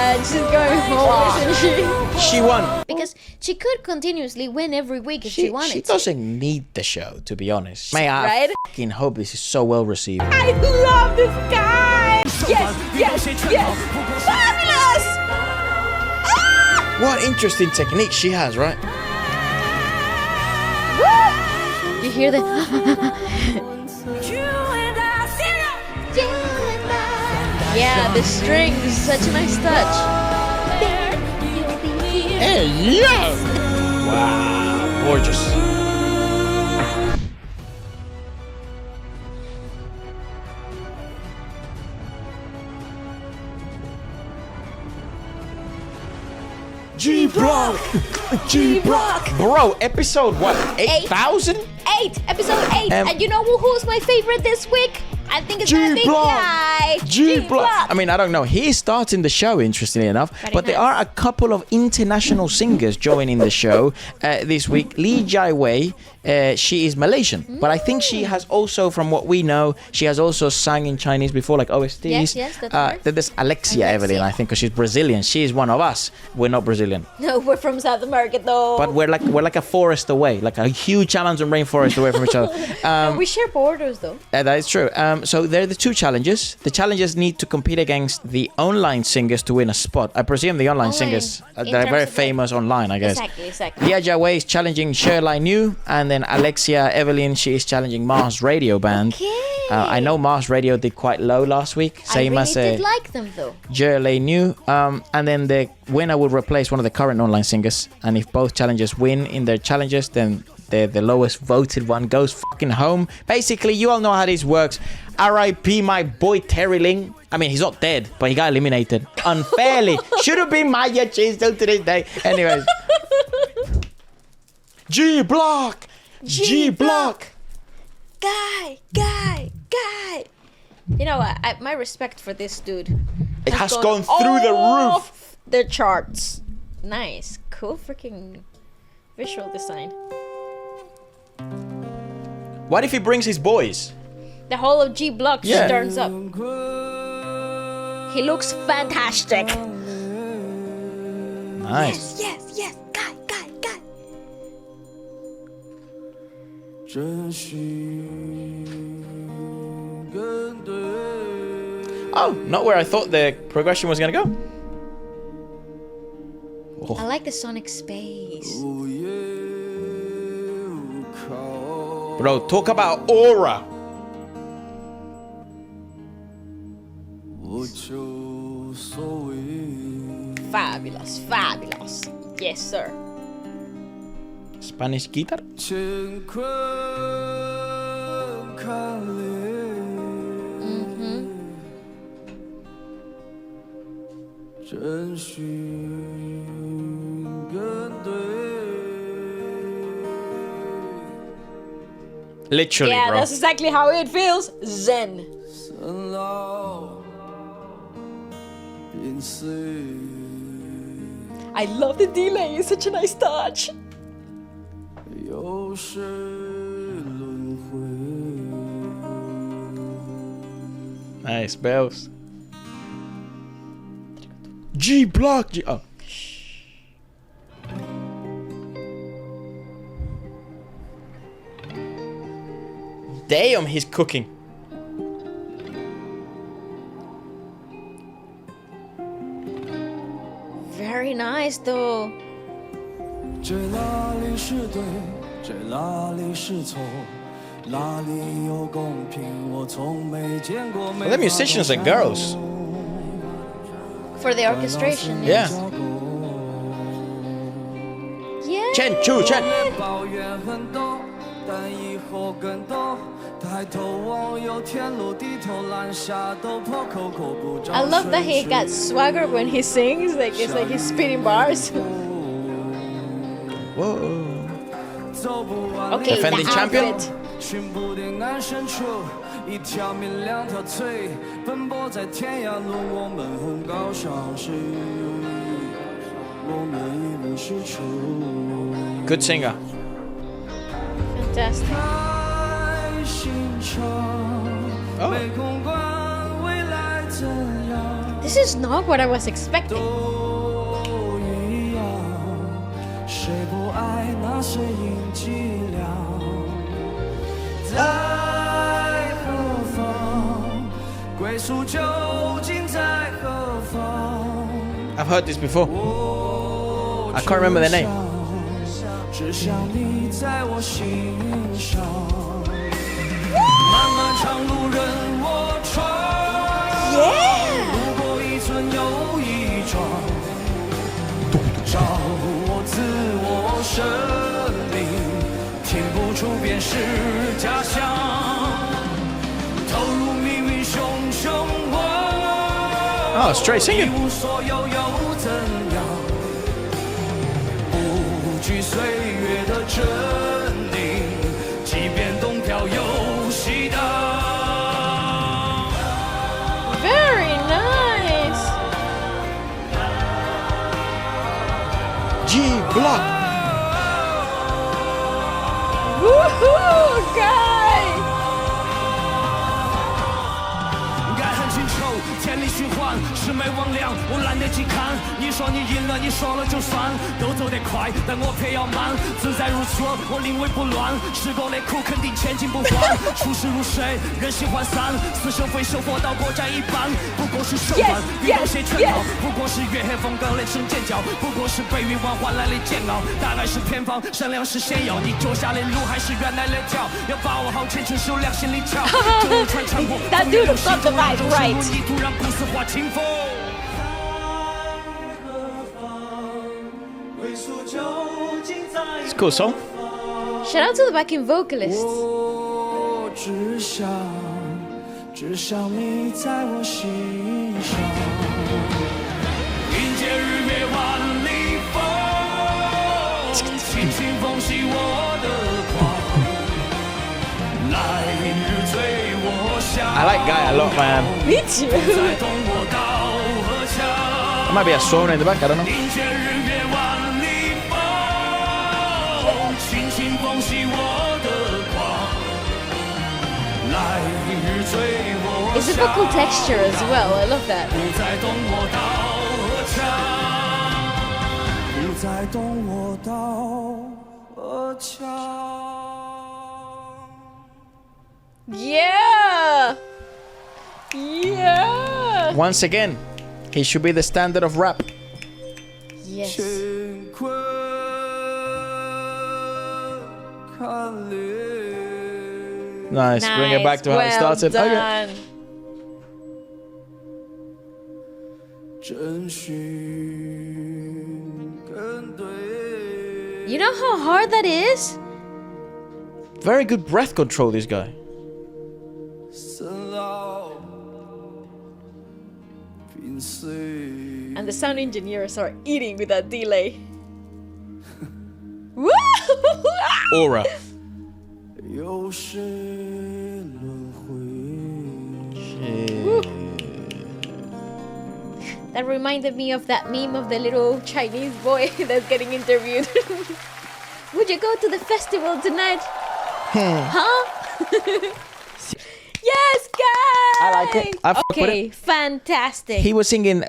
sad. She's going home, isn't she? She won. Because she could continuously win every week if she wanted She to. doesn't need the show, to be honest. May I Right? fucking hope this is so well received. I love this guy! Yes, yes, yes! Fabulous! Ah! What interesting technique she has, right? Woo! You hear the... Yeah, the strings, such a nice touch. Hey, yeah! Wow, gorgeous. G-Block! G-Block! Bro, episode what? 8,000? 8, episode 8. And you know who's my favorite this week? I think it's that big guy. G-Block. I mean, I don't know. He starts in the show, interestingly enough. But there are a couple of international singers joining the show this week. Lee Jai Wei, she is Malaysian. But I think she has also, from what we know, she has also sung in Chinese before, like OSTs. Yes, that's right. Then there's Alexia Evelyn, I think, because she's Brazilian. She is one of us. We're not Brazilian. No, we're from South America, though. But we're like a forest away, like a huge Amazon rainforest away from each other. We share borders, though. That is true. So there are the two challenges. The challengers need to compete against the online singers to win a spot. I presume the online singers, they're very famous online, I guess. Exactly. Lia Jia is challenging Shirley New, and then Alexia Evelyn, she is challenging Mars Radio Band. Okay. I know Mars Radio did quite low last week, same as did like them, though. Shirley New. And then the winner will replace one of the current online singers. And if both challengers win in their challenges, then the lowest voted one goes fucking home. Basically, you all know how this works. R.I.P. my boy Terry Ling. I mean, he's not dead, but he got eliminated unfairly. Should have been Maya Chin still to this day. Anyways. G-Block! G-Block! Guy! You know what? My respect for this dude. It has gone through the roof. The charts. Nice. Cool freaking visual design. What if he brings his boys? The whole of G-Block just turns up. He looks fantastic. Nice. Yes. Guy. Oh, not where I thought the progression was gonna go. Oh. I like the sonic space. Bro, talk about aura. Fabulous. Yes, sir. Spanish guitar. Literally, yeah, bro. that's exactly how it feels. Zen. I love the delay. It's such a nice touch. Nice bells. G-Block. Oh. Damn, he's cooking. Very nice, though. Well, the musicians are girls. For the orchestration. Yeah. Yeah. Chen, Chu, Chen. I love that he got swagger when he sings. Like it's like he's spitting bars. Whoa. Okay, Defending the champion. outfit. Good singer. Fantastic. Oh. This is not what I was expecting. I've heard this before. I can't remember the name. Oh, straight singing. Very nice. G Block. Woohoo, guy. 天理循环，魑魅魍魉，我懒得去看。你说你赢了，你说了就算，都走得快，但我偏要慢。自在如此，我临危不乱。试过的苦，肯定前进不换。出世如水，人心涣散，似生非生，活到国战一般。不过是手段，遇到谁全套。不过是月黑风高雷声尖叫，不过是被欲望换来的煎熬。大概是偏方，善良是先要。你脚下的路还是原来的条，要把握好前程，修良心里桥。就穿长过， That dude got the vibe right. It's a cool song. Shout out to the backing vocalist. I like Guy a lot, man. Me too. There might be a swan in the back, I don't know. It's a vocal texture as well. I love that. Yeah. Yeah. Once again, he should be the standard of rap. Yes. Nice. Bring it back to how it started. Done. Okay. You know how hard that is? Very good breath control, this guy. And the sound engineers are eating with that delay. Woo! Aura. That reminded me of that meme of the little Chinese boy that's getting interviewed. Would you go to the festival tonight? Huh? Yes, guys! I like it. I fuck with Okay, it. fantastic. He was singing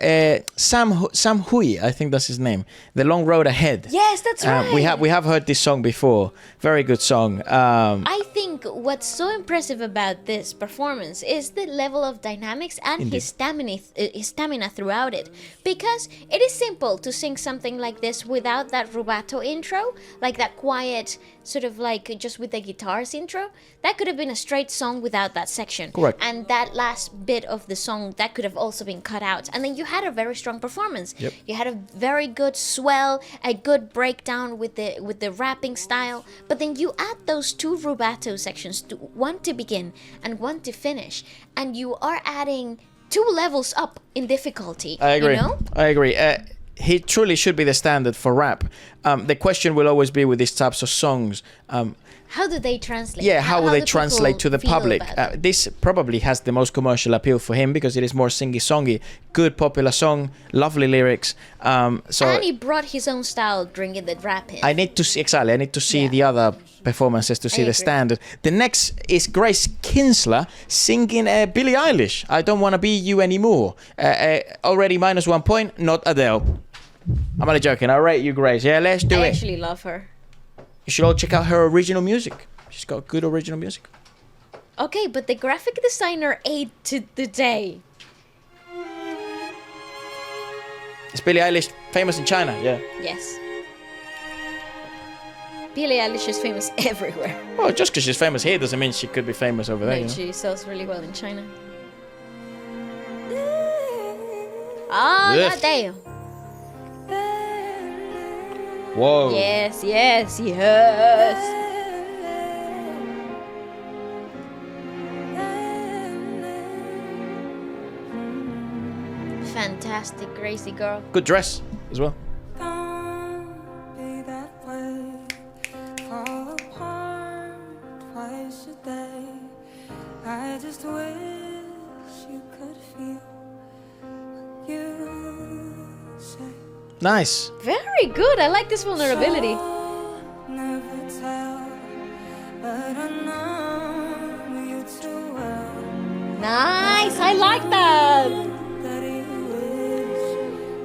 Sam Hui, I think that's his name. The Long Road Ahead. Yes, that's right. We have heard this song before. Very good song. I think what's so impressive about this performance is the level of dynamics and his stamina throughout it. Because it is simple to sing something like this without that rubato intro, like that quiet, sort of like just with the guitars intro. That could have been a straight song without that section. Correct. And that last bit of the song, that could have also been cut out. And then you had a very strong performance. Yep. You had a very good swell, a good breakdown with the rapping style. But then you add those two rubato sections, one to begin and one to finish. And you are adding 2 levels up in difficulty. I agree. You know? I agree. he truly should be the standard for rap. The question will always be with these types of songs. How do they translate? Yeah, how will they do translate to the people feel public? about it? This probably has the most commercial appeal for him because it is more singy-songy. Good popular song, lovely lyrics. So And he brought his own style bringing the rap in. I need to see Yeah. the other performances to see the agree. standard. The next is Grace Kinsler singing Billie Eilish. I Don't Wanna Be You Anymore. Already -1 point, not Adele. I'm only joking. I'll rate you, Grace. Yeah, let's do I it. actually love her. You should all check out her original music. She's got good original music. Okay, but the graphic designer ate to the day. Is Billie Eilish famous in China? Yeah. Yes. Billie Eilish is famous everywhere. Well, just because she's famous here doesn't mean she could be famous over there. No, You know? she sells really well in China. Ah, Yes. goddamn. Whoa. Yes, yes, yes. Fantastic, crazy girl. Good dress as well. Don't be that way. Fall apart twice a day. I just wish you could feel what you say. Nice. Very good. I like this vulnerability. Never tell, but I know you too well. Nice. I like that. That you wish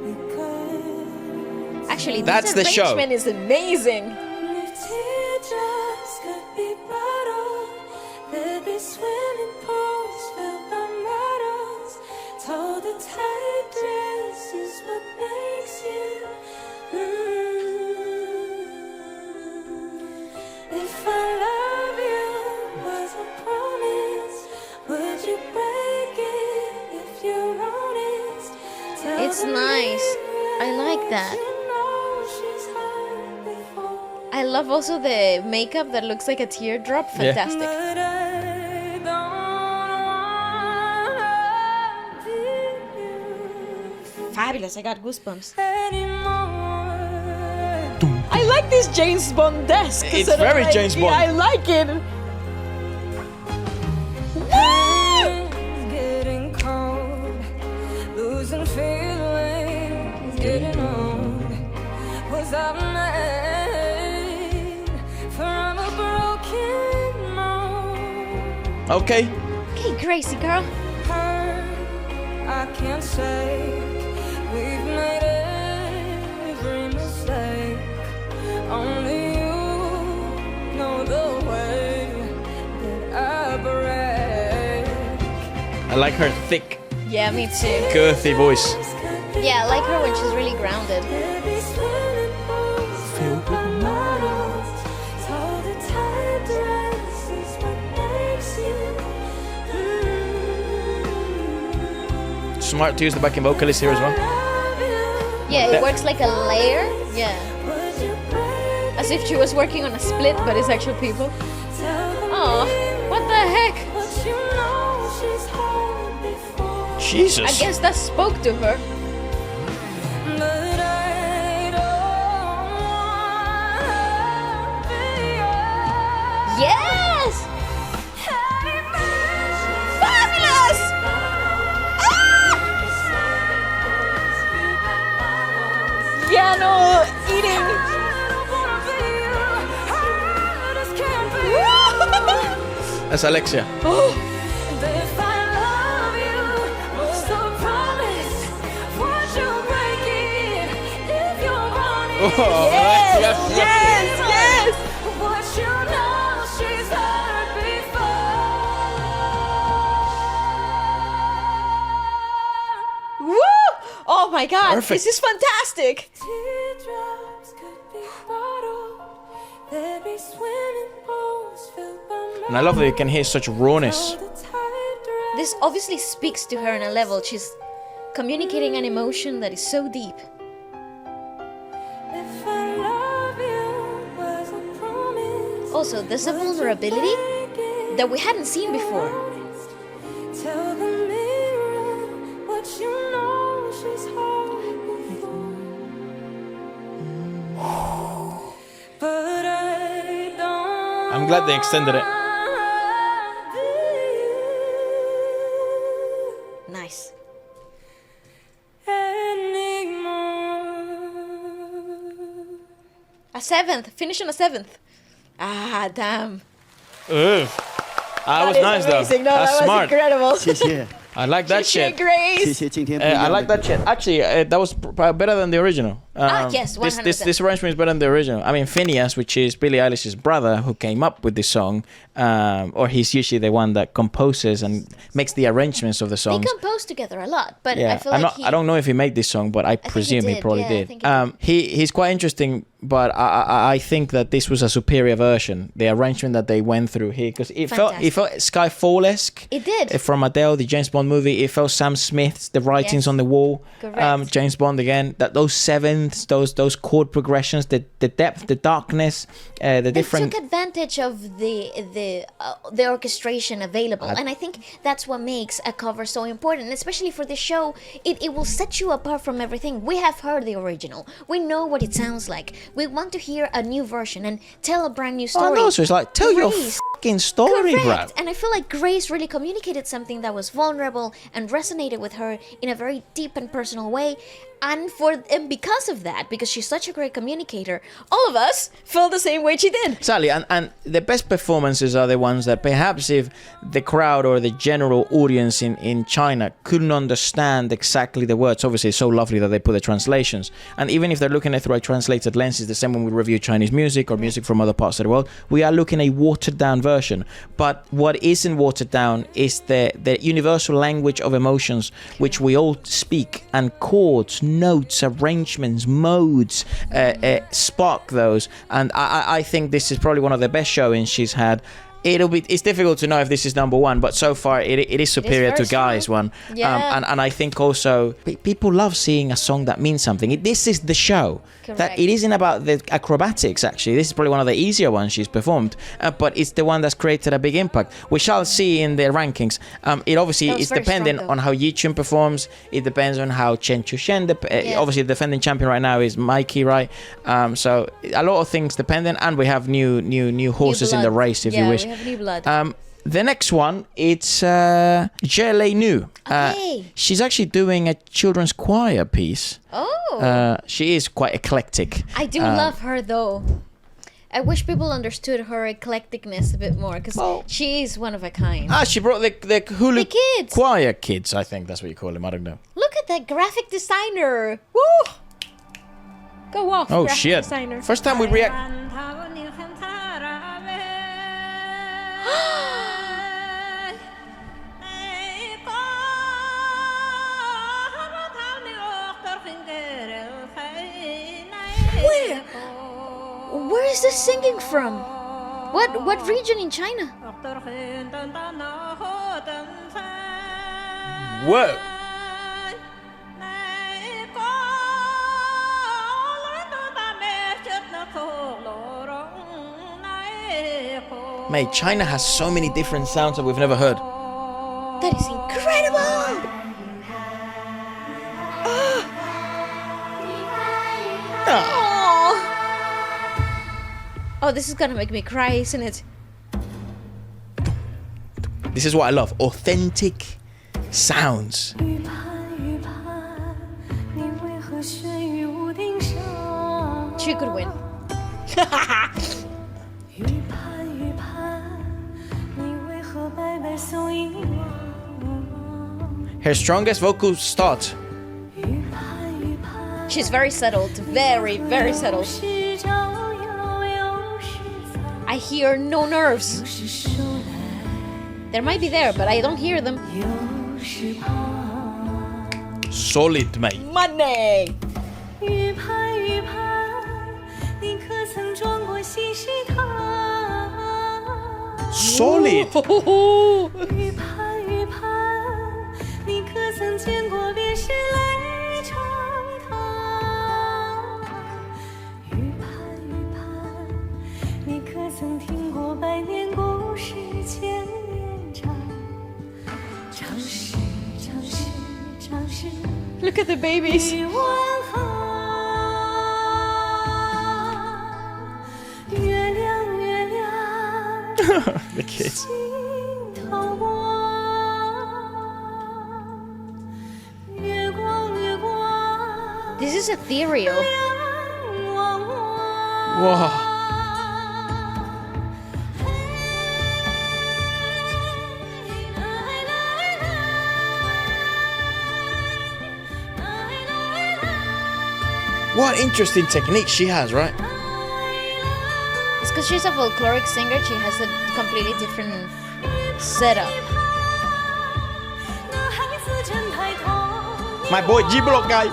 you could. Actually, That's this the show. arrangement is amazing. If teardrops could be bottled, there'd be swimming pools filled by models. Told the tight dress is what makes you. If I love you was a promise, would you break it if you're honest? Tell It's the nice. I like mirror that. you know she's hurt before. I love also the makeup that looks like a teardrop. Fantastic. But I don't wanna be you Fabulous. I got goosebumps. anymore. I like this James Bond-esque. It's sort of very James Bond. I like it. It's getting cold, losing feelings, getting old. Was I made from a broken mold? Okay. Okay, crazy girl. Hurt, I can't say we've made every mistake. Only you know the way that I break. I like her thick, Yeah, me too. girthy voice. Yeah, I like her when she's really grounded. Baby, swimming pools filled with models. Told the tight dress is what makes you. Smart to use the backing vocalist here as well. Yeah, it That- works like a layer. Yeah. Would you break As if she was working on a split, but it's actual people. Oh, what the heck? what you know she's heard before? Jesus. I guess that spoke to her. But I don't wanna be yours. Yes! Fabulous! Yeah, no, eating. That's Alexia. If I love you, what's the promise? Would you break it if you're honest? Yes, yes, yes! What you know she's heard before. Woo! Oh my god, Perfect. this is fantastic! Teardrops could be bottled. There'd be swimming pools filled by And I love that you can hear such rawness. the tight dress. This obviously speaks to her on a level. She's communicating an emotion that is so deep. If I love you was a promise. Also, there's a vulnerability that we hadn't seen before. Tell the mirror what you know she's heard before. I'm glad they extended it. Nice. A seventh. Finish on a seventh. Ah, damn. That was nice amazing. though. No, That's that was smart. incredible. 谢谢， I like that 谢谢 shit. ，Grace. 谢谢今天不一 I 样 like 的 that shit. Actually, that was better than the original. Yes, This arrangement is better than the original. I mean, Phineas, which is Billie Eilish's brother, who came up with this song, or he's usually the one that composes and makes the arrangements of the They songs. compose together a lot, but Yeah, I feel like I don't know if he made this song, but I presume he did, probably yeah, I did. think he did. He's quite interesting, but I think that this was a superior version. The arrangement that they went through here, because it felt Skyfall-esque. It did. From Adele, the James Bond movie. It felt Sam Smith's, the writings Yes. on the wall. Correct. James Bond again. That those sevenths, those chord progressions, the depth, the darkness, the They different. took advantage of the orchestration available, and I think that's what makes a cover so important, especially for the show. It will set you apart from everything. We have heard the original. We know what it sounds like. We want to hear a new version and tell a brand new story. Oh no! So it's like tell your Grace. fucking story, bro. Correct. And I feel like Grace really communicated something that was vulnerable and resonated with her in a very deep and personal way. And because of that, because she's such a great communicator, all of us felt the same way she did. Exactly, and the best performances are the ones that perhaps if the crowd or the general audience in China couldn't understand exactly the words, obviously it's so lovely that they put the translations, and even if they're looking at it through a translated lens, it's the same when we review Chinese music or music from other parts of the world, we are looking at a watered down version. But what isn't watered down is the universal language of emotions which we all speak, and chords, notes, arrangements, modes spark those, and I think this is probably one of the best showings she's had. It's difficult to know if this is number one, but so far it is superior to very Guy's strong. one. Yeah. And I think also people love seeing a song that means something. This is the show. That Correct. it isn't about the acrobatics, actually. This is probably one of the easier ones she's performed, but it's the one that's created a big impact. We shall see in the rankings. It obviously That was is very dependent strong, though. on how Yichun performs. It depends on how Chen Chushen, obviously the defending champion right now is Mikey, right? So a lot of things dependent, and we have new horses in the blood. race, if you wish. We have new blood. The next one, it's Jele Nu. Okay. She's actually doing a children's choir piece. Oh. She is quite eclectic. I do love her though. I wish people understood her eclecticness a bit more, because she is one of a kind. She brought the Hulu The kids. choir kids, I think that's what you call them. I don't know. Look at that graphic designer. Woo! Go off, Oh graphic shit! designer. First time we react. Where is this singing from? What region in China? Whoa! Mate, China has so many different sounds that we've never heard. That is incredible! Oh, this is gonna make me cry, isn't it? This is what I love. Authentic sounds. She could win. Her strongest vocal start. She's very settled. Very, very settled. I hear no nerves. There might be there, but I don't hear them. Solid, mate. Money! Solid. Look at the babies. The kids. This is ethereal. Whoa. What interesting technique she has, right? It's because she's a folkloric singer. She has a completely different setup. My boy G-Block guy.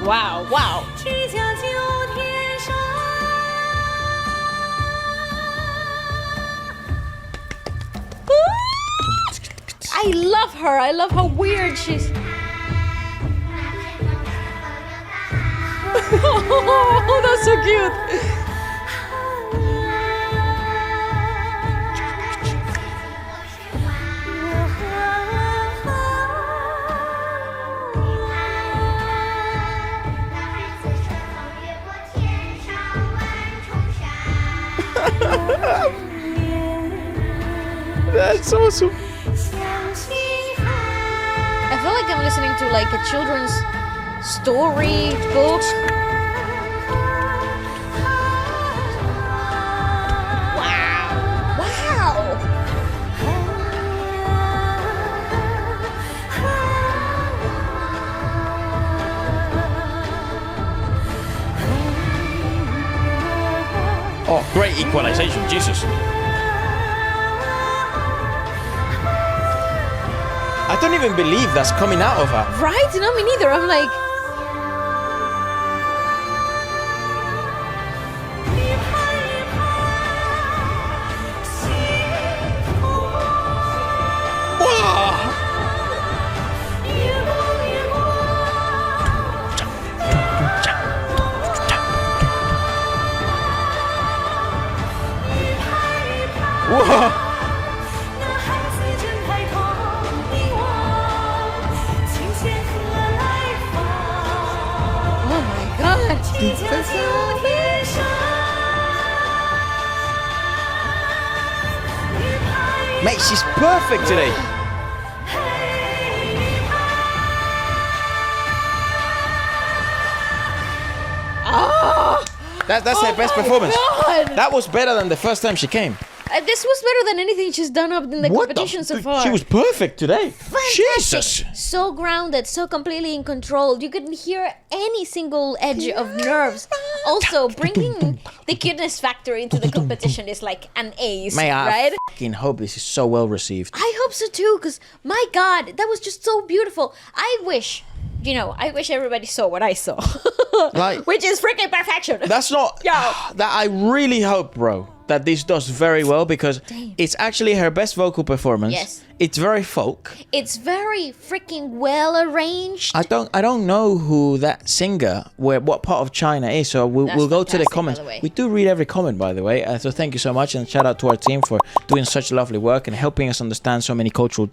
Wow, wow. I love her. I love how weird she's. Oh, that's so cute. That's awesome. I feel like I'm listening to like a children's story book. Wow. Wow. Oh, great equalization, Jesus. I don't even believe that's coming out of her. Right? No, me neither. I'm like. Whoa. Oh my god. Mate, she's perfect today. That's her best performance. God. That was better than the first time she came. This was better than anything she's done up in the competition so far. She was perfect today. Fantastic. Jesus. So grounded, so completely in control. You couldn't hear any single edge of nerves. Also, bringing the cuteness factor into the competition is like an ace, May I right? fucking hope this is so well received. I hope so too, because my God, that was just so beautiful. I wish everybody saw what I saw. Like, which is freaking perfection. That's not... Yeah. That I really hope, bro, that this does very well, because it's actually her best vocal performance. Yes. It's very folk. It's very freaking well arranged. I don't know who that singer, what part of China is, so we'll go to the fantastic, comments. by the way. We do read every comment, by the way, so thank you so much, and shout out to our team for doing such lovely work and helping us understand so many cultural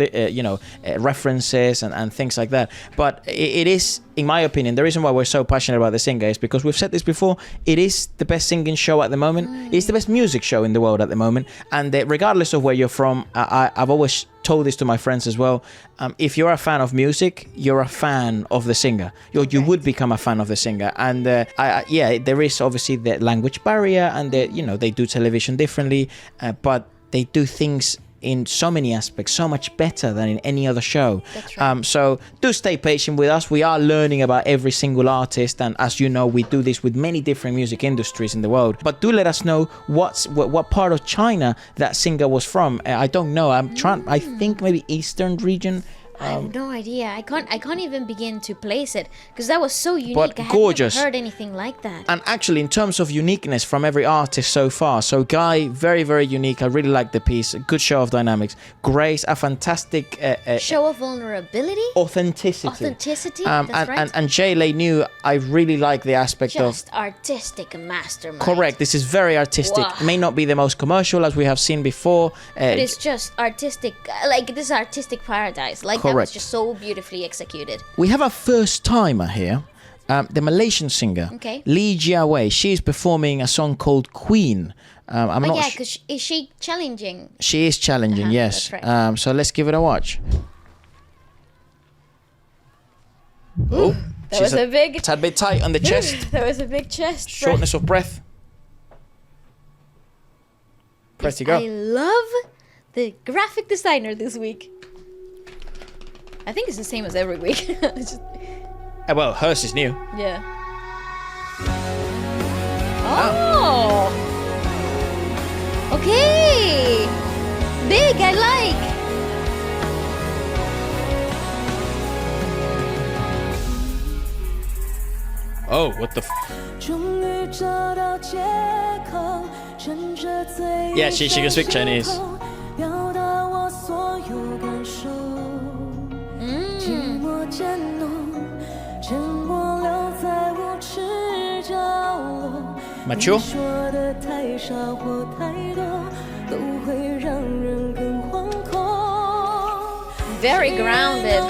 references and things like that. But it is, in my opinion, the reason why we're so passionate about the singer is because we've said this before, it is the best singing show at the moment. It's the best music show in the world at the moment, and regardless of where you're from, I've always told this to my friends as well. If you're a fan of music, you're a fan of the singer. You would become a fan of the singer. And there is obviously the language barrier, and they do television differently, but they do things in so many aspects so much better than in any other show. That's right. So do stay patient with us. We are learning about every single artist, and as you know, we do this with many different music industries in the world. But do let us know what part of China that singer was from. I don't know. I think maybe Eastern region. I have no idea. I can't even begin to place it, because that was so unique. But I gorgeous. hadn't heard anything like that. And actually, in terms of uniqueness from every artist so far, so Guy, very, very unique. I really like the piece. A good show of dynamics. Grace, a fantastic Show of vulnerability? authenticity. That's right. And Jay Lay New, I really like the aspect Just of... artistic mastermind. Correct. This is very artistic. Wow. May not be the most commercial, as we have seen before. But it's just artistic. Like, this is artistic paradise. Like, that was Correct. just so beautifully executed. We have a first timer here. The Malaysian singer, Okay. Lee Jia Wei, she's performing a song called Queen. I'm Oh not yeah, su- because is she challenging? She is challenging, yes. that's right. So let's give it a watch. Oh, That was a big. tad bit tight on the chest. That was a big chest. Shortness of breath. Press to go. I love the graphic designer this week. I think it's the same as every week. It's just- Well, hers is new. yeah. Oh. Okay. Big. I like. Oh, what the Yeah, she can speak Chinese. Mature? Very grounded.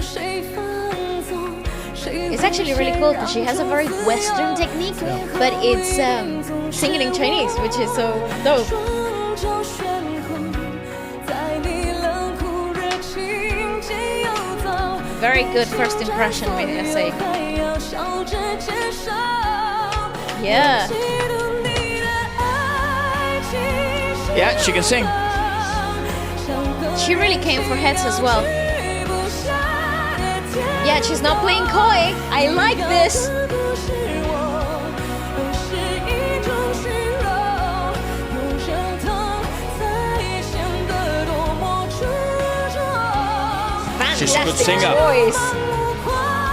It's actually really cool because she has a very Western technique, but it's singing in Chinese, which is so dope. Very good first impression, may I say. Yeah. Yeah, she can sing. She really came for heads as well. Yeah, she's not playing coy. I like this. She's a good Fantastic singer. voice.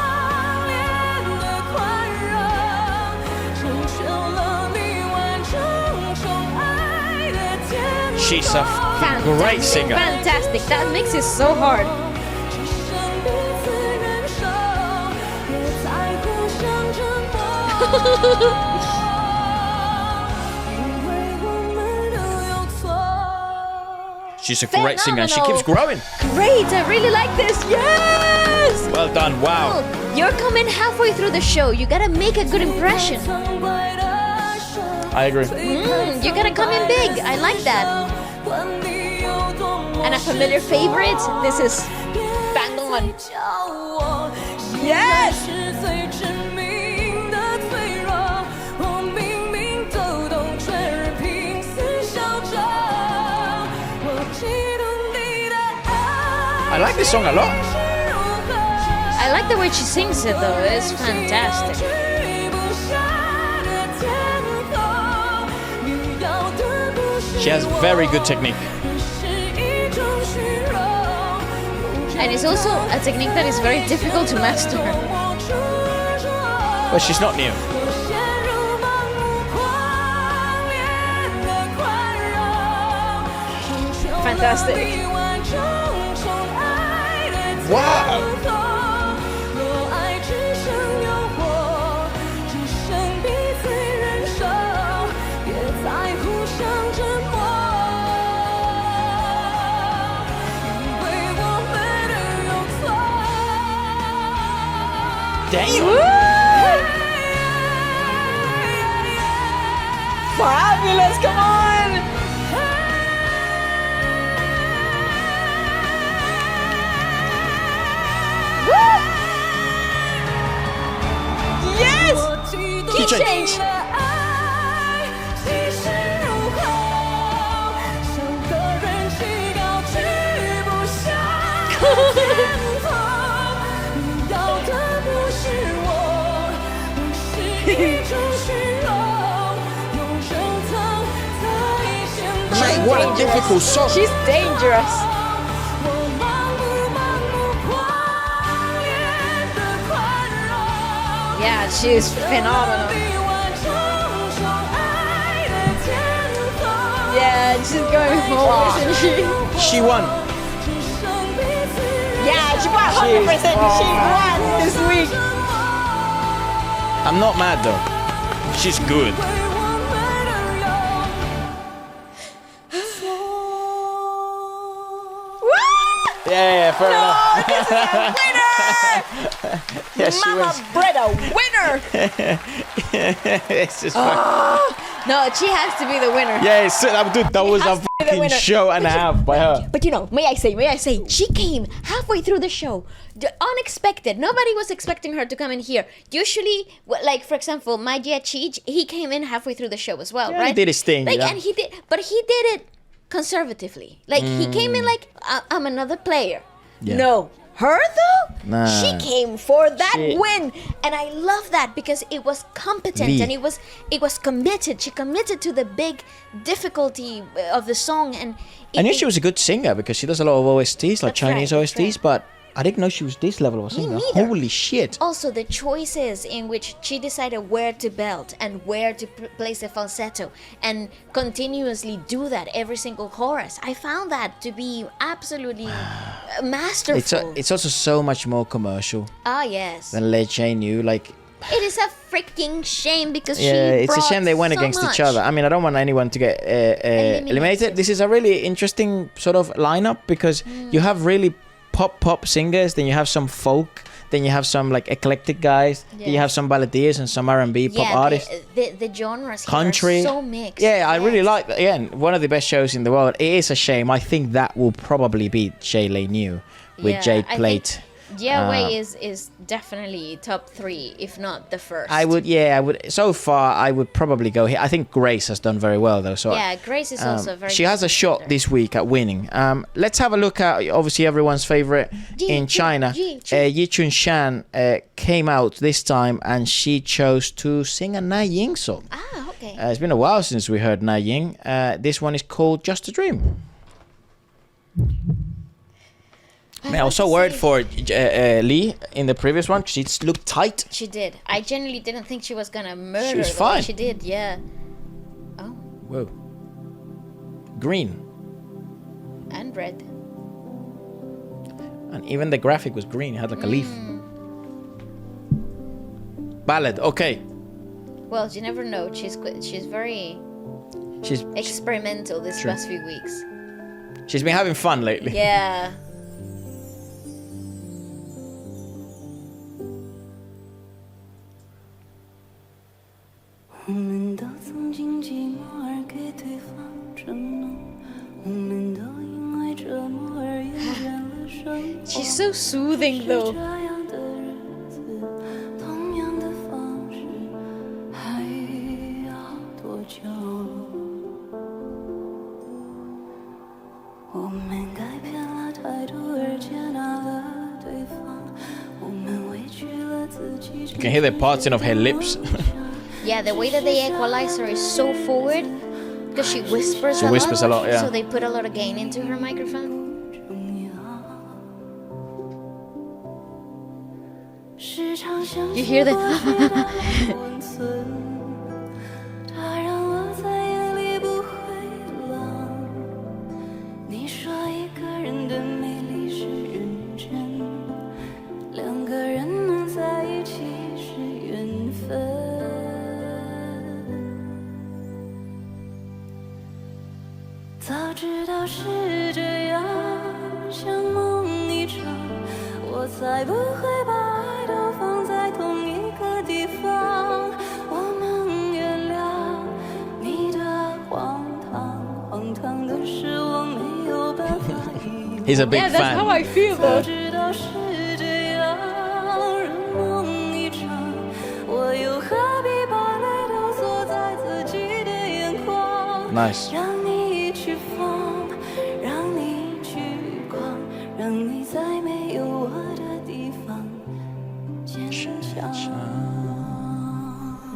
She's a fucking great singer. Fantastic. That mix is so hard. She's a great singer and she keeps growing. Great. I really like this. Yes. Well done, wow. You're coming halfway through the show. You gotta make a good impression. I agree. You gotta come in big. I like that. And a familiar favorite. This is bang on. Yes. I like this song a lot. I like the way she sings it though. It's fantastic. She has very good technique. And it's also a technique that is very difficult to master. But she's not new. Fantastic. Wow. Damn. Fabulous, come on! Woo! Yes! Key change! Man, what a difficult song. She's dangerous. Yeah, she's phenomenal. Yeah, she's going home, isn't she? She won. Yeah, she got 100%. She won this week. I'm not mad though. She's good. Yeah, fair enough. This is a winner! Yeah, she Mama wins. bred a winner! It's just fucking... No, she has to be the winner. Yeah, dude, that was a has to be the fucking winner. show and a half by her. But you know, may I say, she came halfway through the show. Unexpected. Nobody was expecting her to come in here. Usually, like for example, my Cheech, he came in halfway through the show as well, Yeah, right? he did his thing, Like, yeah. and he did it conservatively. Like he came in like, I'm another player. Yeah. No. Her though? Nah. She came for that She- win. And I love that because it was competent Lee. and it was committed. She committed to the big difficulty of the song and I knew she was a good singer because she does a lot of OSTs, like That's Chinese right, OSTs, that's right. but I didn't know she was this level of a singer. neither. Holy shit. also the choices in which she decided where to belt and where to place the falsetto and continuously do that every single chorus. I found that to be absolutely masterful. It's also so much more commercial Yes. than Led J knew. Like, It is a freaking shame because she yeah, it's a brought shame they went so against much. each other. I mean, I don't want anyone to get eliminated. This is a really interesting sort of lineup because you have really pop singers, then you have some folk, then you have some like eclectic guys, then you Yes. have some balladeers and some R&B pop artists. The genres here Country. are so mixed. Yeah, I really Yes. like that. Again, one of the best shows in the world. It is a shame. I think that will probably beat Shailene New with Yeah, Jade I Plate. think Yeah Way is definitely top 3, if not the first. I would. So far, I would probably go here. I think Grace has done very well though. So Yeah, Grace is also very. she has a shot contender. this week at winning. Let's have a look at obviously everyone's favorite in China. Yi Chun Shan came out this time and she chose to sing a Na Ying song. Ah, okay. It's been a while since we heard Na Ying. This one is called Just a Dream. Man, I was so worried for Lee in the previous one. She looked tight. She did. I genuinely didn't think she was gonna murder. She was the way fine. She did. Yeah. Oh, Whoa. Green. and red. And even the graphic was green. It had like a leaf. Ballad. Okay. Well, you never know. She's very She's experimental this True. past few weeks. she's been having fun lately. Yeah. She's so soothing though. You can hear the parting of her lips. Yeah, the way that they equalize her is so forward because she whispers She whispers a lot, yeah. So they put a lot of gain into her microphone. You hear the He's a big yeah, that's fan. how I feel though. Nice.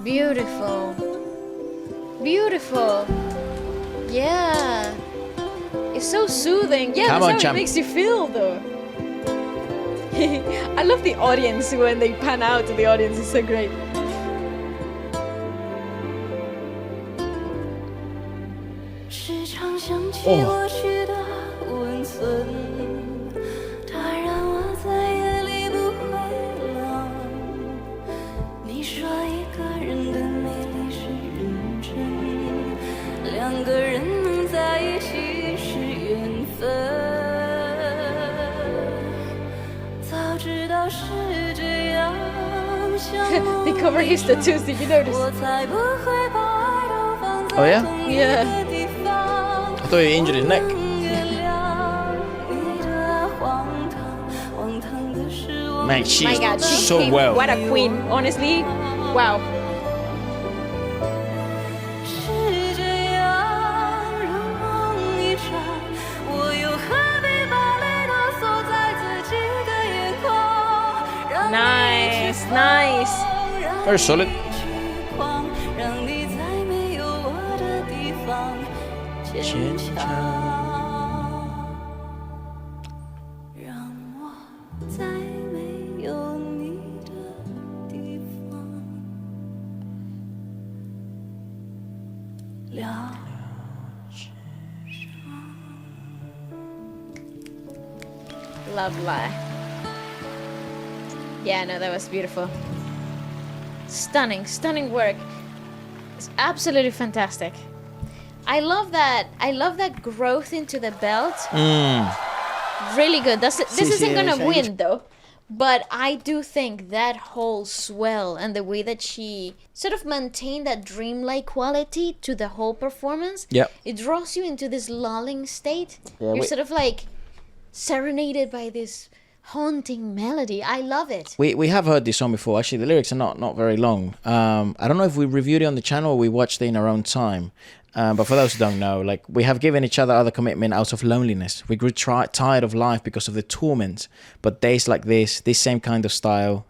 Beautiful. Beautiful. Yeah. It's so soothing. Yeah, Come that's on, how champ. it makes you feel though. I love the audience when they pan out to the audience. It's so great. They cover his tattoos, did you notice? Oh yeah? Yeah. I thought he injured his neck. Man, she's My God, she so came. well. What a queen, honestly. Wow. Nice, nice. Very solid. Lovely. Yeah, no, that was beautiful. Stunning, stunning work. It's absolutely fantastic. I love that. I love that growth into the belt. Really good. This isn't gonna win though, but I do think that whole swell and the way that she sort of maintained that dreamlike quality to the whole performance. Yep. It draws you into this lulling state. Yeah, You're sort of like serenaded by this haunting melody. I love it. We have heard this song before. Actually, the lyrics are not very long. I don't know if we reviewed it on the channel or we watched it in our own time. But for those who don't know, like, we have given each other commitment out of loneliness. We grew tired of life because of the torment. But days like this same kind of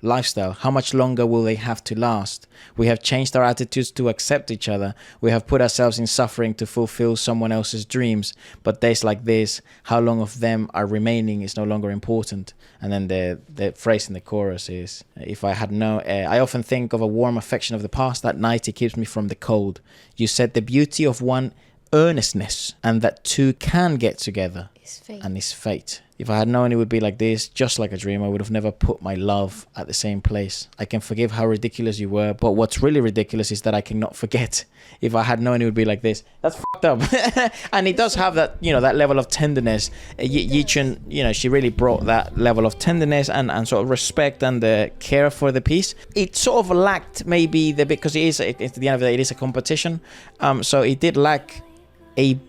lifestyle, how much longer will they have to last? We have changed our attitudes to accept each other. We have put ourselves in suffering to fulfill someone else's dreams. But days like this, how long of them are remaining is no longer important. And then the phrase in the chorus is, if I had no... I often think of a warm affection of the past. That night it keeps me from the cold. You said the beauty of one earnestness and that two can get together It's fate. and it's fate. If I had known it would be like this, just like a dream, I would have never put my love at the same place. I can forgive how ridiculous you were, but what's really ridiculous is that I cannot forget. If I had known it would be like this, that's fucked up. And it does have that, that level of tenderness. Yichun, she really brought that level of tenderness and sort of respect and the care for the piece. It sort of lacked maybe because at the end of the day, it is a competition. So it did lack a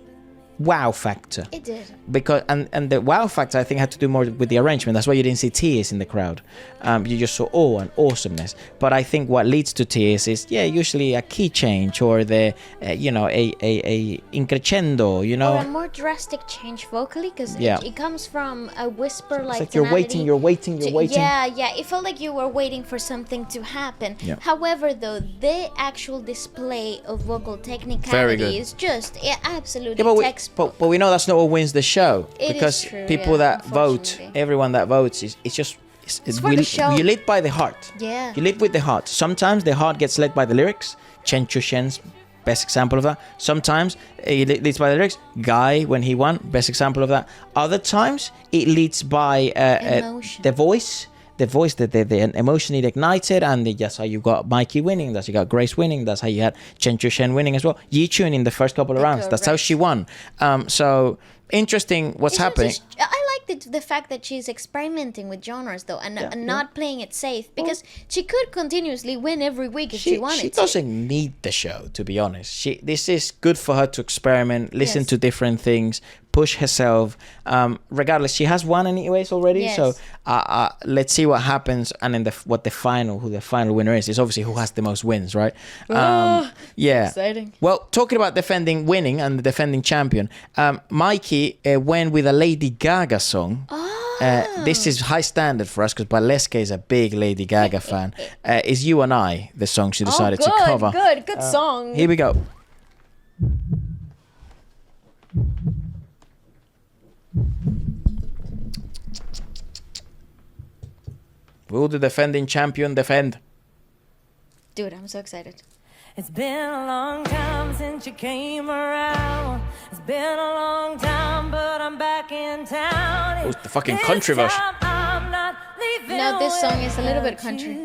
wow factor. It did. Because and the wow factor, I think, had to do more with the arrangement. That's why you didn't see tears in the crowd. You just saw awe and awesomeness. But I think what leads to tears is usually a key change or the a increscendo, Or a more drastic change vocally, because it comes from a whisper like it's like you're waiting. Yeah, it felt like you were waiting for something to happen. Yeah. However, though, the actual display of vocal technicality is just absolutely textbook. But we know that's not what wins the show. It because is true, people that vote, unfortunately. everyone that votes, it's just... for the show. You lead by the heart. Yeah. You lead with the heart. Sometimes the heart gets led by the lyrics. Chen Chushen's best example of that. Sometimes it leads by the lyrics. Guy, when he won, best example of that. Other times it leads by Emotion. the voice. The voice that they emotionally ignited, and that's how you got Mikey winning. That's how you got Grace winning. That's how you had Chen Chushen winning as well. Yichun in the first couple of rounds. That's how she won. So interesting what's happening. I like the fact that she's experimenting with genres though, and not playing it safe, because she could continuously win every week if she wanted She to. doesn't need the show, to be honest. This is good for her to experiment, listen to different things, push herself. Regardless, she has won anyways already. Yes. So let's see what happens, and then who the final winner is obviously who has the most wins, right? Yeah. Exciting. Well, talking about winning and the defending champion, Mikey went with a Lady Gaga song. This is high standard for us because Waleska is a big Lady Gaga fan. Is You and I the song she decided to cover? Good song. Here we go. Will the defending champion defend? Dude, I'm so excited. It's been a long time since you came around. It's been a long time, but I'm back in town. Who's the fucking country version? No, this song is a little bit country.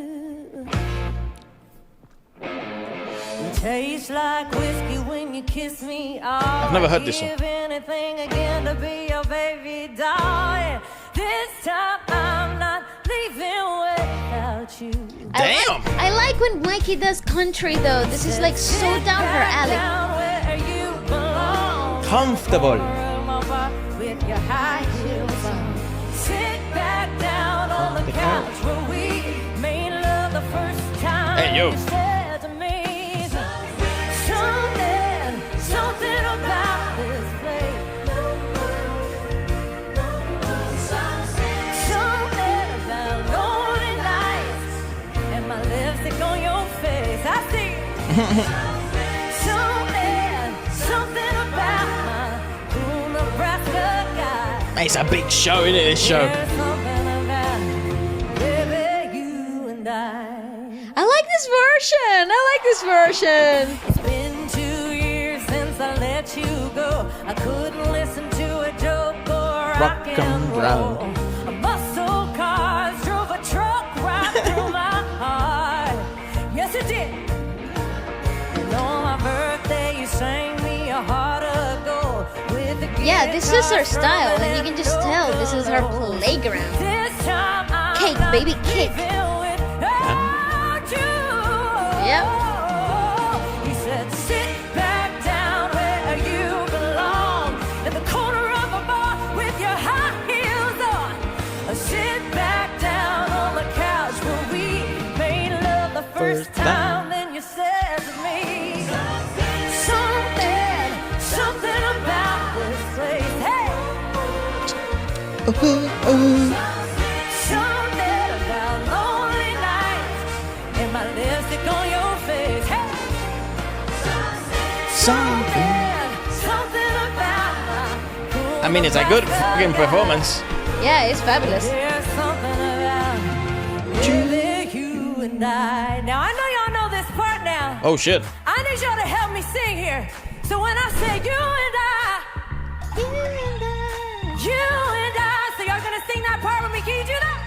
Tastes like whiskey when you kiss me. I've never heard this song. Give anything again to be your baby doll. Yeah. This time I'm not leaving without you. Damn! I like when Mikey does country though. This is like so down her alley. Down where you belong. Comfortable. With your high heels on. Sit back down on the couch where we made love the first time. Hey, yo. You said to me, something about this place. Something about lonely nights and my lipstick on your face. I see. Something about my cool Nebraska guy. It's a big show, isn't it, this show? There's something about baby, you and I like this version. It's been 2 years since I let you go. I couldn't listen to a joke or rock and roll. Muscle cars drove a truck right through my heart. Yes, it did. And on my birthday, you sang me a heart of gold with the Yeah, this is her style, and you can just tell this is her playground. Cake, baby, cake. Yep. He said, sit back down where you belong, in the corner of a bar with your high heels on. Sit back down on the couch where we made love the first time. Then you said to me, something about this place. Hey. Something about lonely nights and my lipstick on your face. Hey. Something about my cool I mean, it's a good fucking performance. Yeah, it's fabulous. There's something about really you and I. Now I know y'all know this part now. Oh shit. I need y'all to help me sing here. So when I say you and I, you and I, so y'all gonna sing that part with me? Can you do that?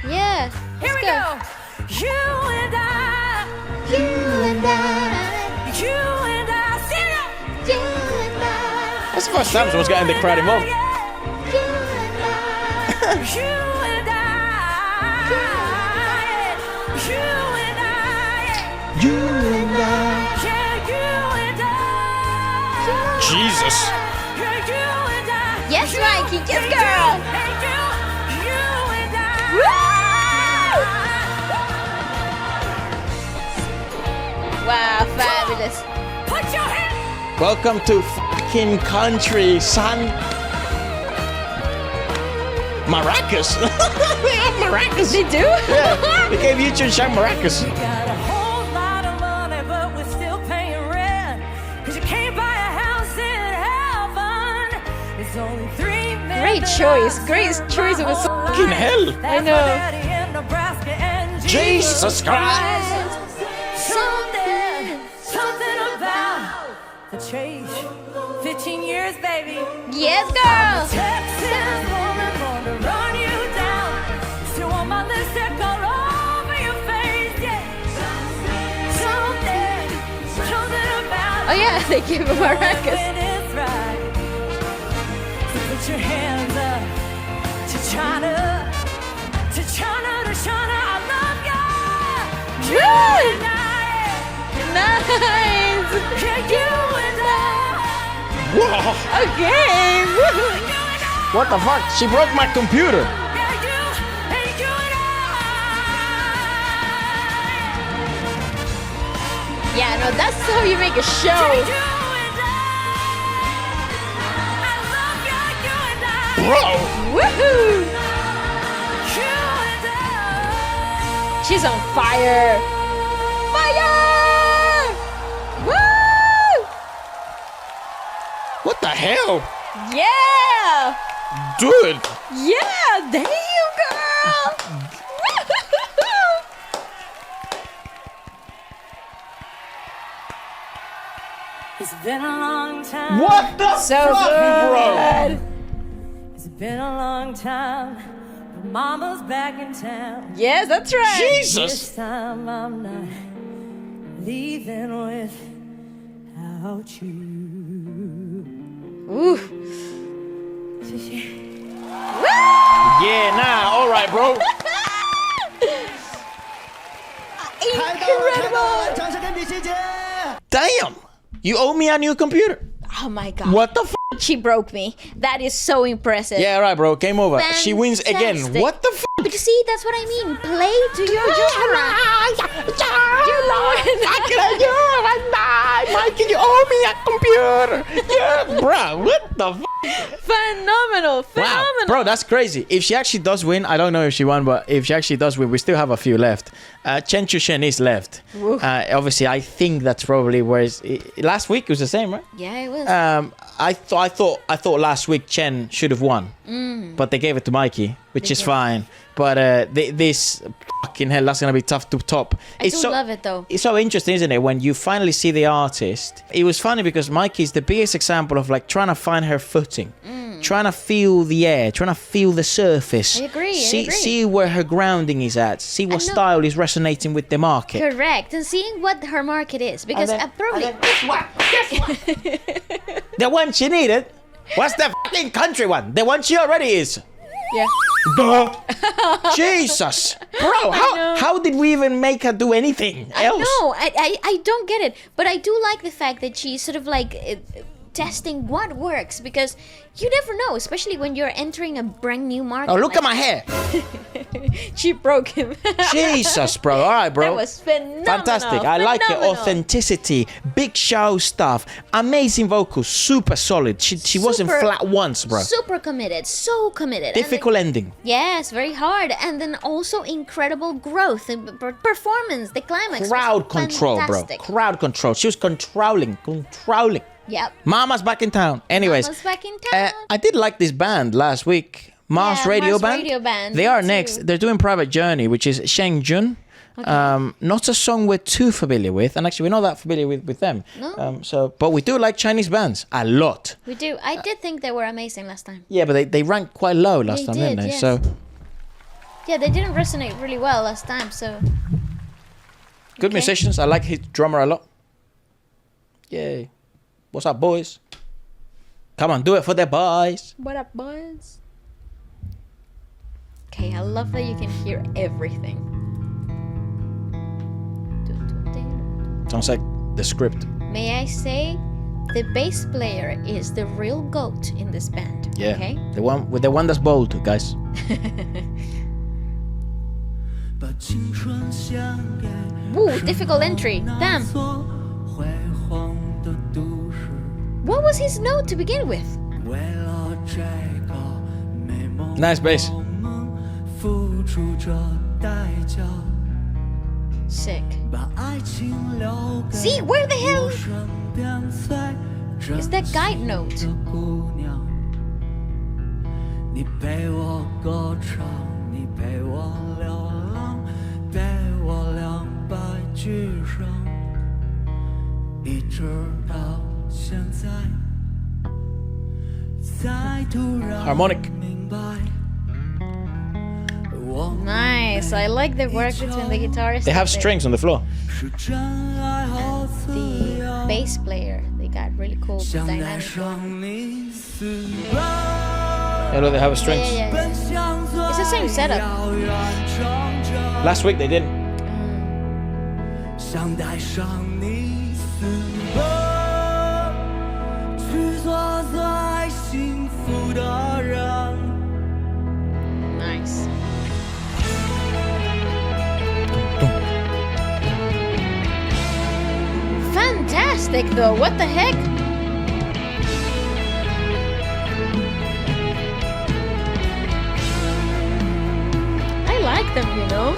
Yeah. Here we go. You and I, You and I. you and I, sing it. You and I. That's the first time someone's getting the crowd involved. You and I. You and I, you and I, You and I. yeah, you and I. Jesus. Yeah, you and I. Yes, You, Mikey, yes, hey, girl. Hey, you and I. Wow, fabulous. Put your hand. Welcome to fucking country, son. Maracas. They have maracas. They do? Yeah, they gave you and Shang maracas. Got a whole lot of money, but we're still paying rent. 'Cause you can't buy a house in heaven. It's only 3 million. Great choice. Great choice of a song. Fucking hell. I know. Jesus Christ. Something about the chase. 15 years, baby. Yes, girl. Texas woman born to run you down. Still on my lipstick all over your face, yeah. Something about. Oh yeah, they gave him maracas. When it's right. So put your hands up to China, to China, to China. I love ya. You and I. Nice. Yeah, you and I. Whoa. Okay. Woohoo. What the fuck? She broke my computer. Yeah, you and I. Yeah, no, that's how you make a show. You and I. I love ya, you and I. Bro. Woohoo. You and I. She's on fire. Fire. Woo. What the hell? Yeah. Dude. Yeah. Damn, girl. It's been a long time. What the So fuck, bro? good. It's been a long time. But Mama's back in town. Yes, that's right. Jesus. This time I'm not leaving without you. Ooh. Yeah, nah, all right, bro. Incredible! Damn, you owe me a new computer. Oh my god. What the f? She broke me. That is so impressive. Yeah, right, bro. Game over. She wins again. Fantastic. What the f? But you see, that's what I mean. Play to your genre. Mikey, you owe me a computer. Yeah, bro. What the f? Phenomenal. Wow, bro, that's crazy. If she actually does win, I don't know if she won, but if she actually does win, we still have a few left. Chen Chushen is left. Obviously, I think that's probably where last week it was the same, right? Yeah, it was. I thought last week Chen should have won, but they gave it to Mikey, which is fine. But this fucking hell, that's gonna be tough to top. I do love it though. It's so interesting, isn't it? When you finally see the artist, it was funny because Mikey is the biggest example of like trying to find her footing, trying to feel the air, trying to feel the surface. I agree. See where her grounding is at. See what style is resonating with the market. Correct, and seeing what her market is, because probably. Guess what? The one she needed was the fucking country one. The one she already is. Yeah. Duh. Jesus, bro, how did we even make her do anything else? No, I don't get it, but I do like the fact that she's sort of like testing what works, because you never know, especially when you're entering a brand new market. Oh, look at my hair. She broke him. Jesus, bro. All right, bro. That was phenomenal. Fantastic. I like it. Authenticity, big show stuff, amazing vocals, super solid. She wasn't flat once, bro. Super committed, so committed. Difficult ending. Yes, very hard, and then also incredible growth, performance, the climax. Crowd control, fantastic. bro. Crowd control. She was controlling. Yep. Mama's back in town. Anyways, Mama's back in town. I did like this band last week. Mars Radio Band. They are next. They're doing Private Journey, which is Sheng Jun. Okay. Not a song we're too familiar with, and actually we're not that familiar with them. No. But we do like Chinese bands a lot. We do. I did think they were amazing last time. Yeah, but they ranked quite low last time, didn't they? Yes. So. Yeah, they didn't resonate really well last time. So. Good musicians. I like his drummer a lot. Yay. What's up, boys? Come on, do it for the boys. What up, boys? Okay, I love that you can hear everything. Sounds like the script. May I say, the bass player is the real goat in this band. Yeah. Okay? The one that's bold, guys. Woo, difficult entry. Damn. What was his note to begin with? Nice bass. Sick. See, where the hell is that guide note? Harmonic. Nice. I like the work between the guitarist. They have strings on the floor. And the bass player. They got really cool dynamic. Yeah, look, they have strings. Yeah. It's the same setup. Last week they didn't. Nice. Fantastic though, what the heck? I like them, you know?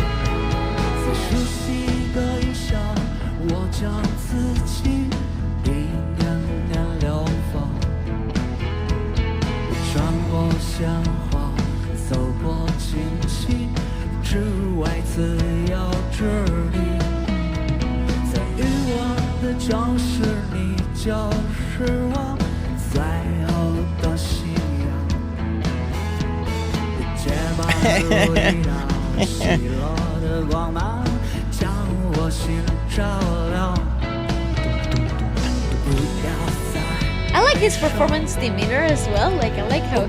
I like his performance demeanor as well. Like I like how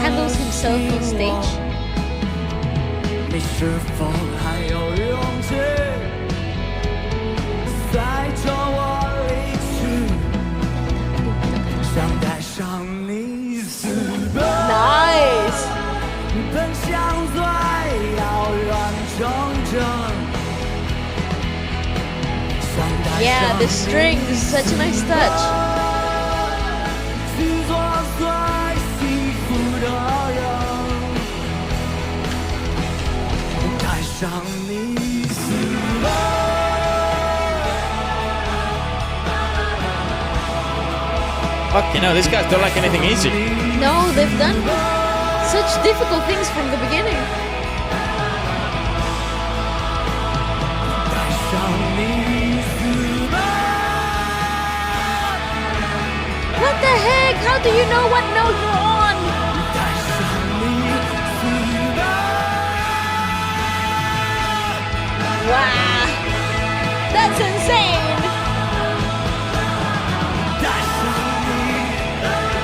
handles himself on stage. 你是否还有勇气带着我离去？想带上你死的 Nice. 奔向最遥远征程。 Yeah, the strings, such a nice touch. 去做最幸福的人，带上你死了。Fuck, you know, these guys don't like anything easy. No, they've done such difficult things from the beginning. 带上你死了。 What the heck? How do you know what note you're on? 带上你死了。 Wow. That's insane. 带上你，